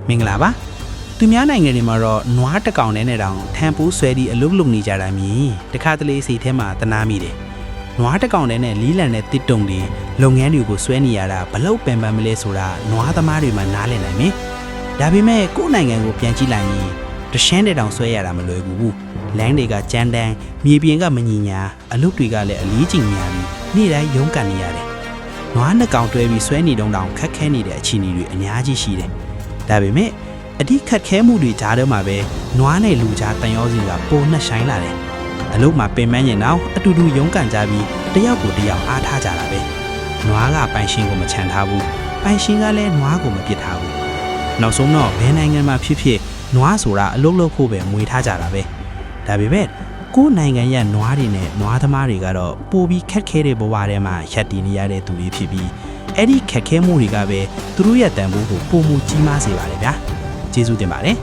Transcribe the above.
မင်္ဂလာပါသူများနိုင်ငံတွေမှာတော့နွားတစ်ကောင်နဲ့တောင်ထန်ပိုးဆွဲပြီးအလုပ်လုပ်နေကြတာမြင်တခါတလေစိတ်ထဲမှာတနာမိတယ်နွားတစ်ကောင်နဲ့လီးလံတဲ့တစ်တုံတွေလုပ်ငန်းတွေကိုဆွဲနေရတာဘလို့ပင်ပန်းမလဲဆိုတာနွားသမားတွေမှာနားလည်နိုင်မယ်ဒါပေမဲ့ကိုယ့်နိုင်ငံကိုပြန်ကြည့်လိုက်ရင်တရှမ်းတဲ့တောင်ဆွဲရတာမလွယ်ဘူးလမ်းတွေကကြမ်းတမ်းမြေပြင်ကမညီညာအလုပ်တွေကလည်းအလေးကျင့်များပြီးနေ့တိုင်းရုန်းကန်နေရတယ်နွားနှစ်ကောင်တွဲပြီးဆွဲနေတောင်ခက်ခဲနေတဲ့အခြေအနေတွေအများကြီးရှိတယ်ဒါပေမဲ့အဓိခက်ခဲမှုတွေကြားထဲမှာပဲနွားနဲ့လူကြားတန်ရောစီကပုံနဲ့ဆိုင်လာတယ်အလုပ်မှာပင်ပန်းရင်တော့အတူတူရုန်းကန်ကြပြီးတယောက်ကိုတယောက်အားထားကြတာပဲနွားကပိုင်ရှင်ကိုမချန်ထားဘူးပိုင်ရှင်ကလည်းနွားကိုမပစ်ထားဘူးနောက်ဆုံးတော့ဘယ်နိုင်ငံမှာဖြစ်ဖြစ်နွားဆိုတာအလုပ်လုပ်ဖို့ပဲမွေးထားကြတာပဲဒါပေမဲ့ကိုယ်နိုင်ငံရဲ့နွားတွေနဲ့နွားသမားတွေကတော့ပိုပြီးခက်ခဲတဲ့ဘဝထဲမှာရပ်တည်နေရတဲ့သူတွေဖြစ်ပြီးအဲ့ဒီခက်ခဲမှုတွေကပဲသူတို့ရဲ့တန်ဖိုးကိုပုံမူကြီးမားစေပါတယ်ဗျာကျေးဇူးတင်ပါတယ်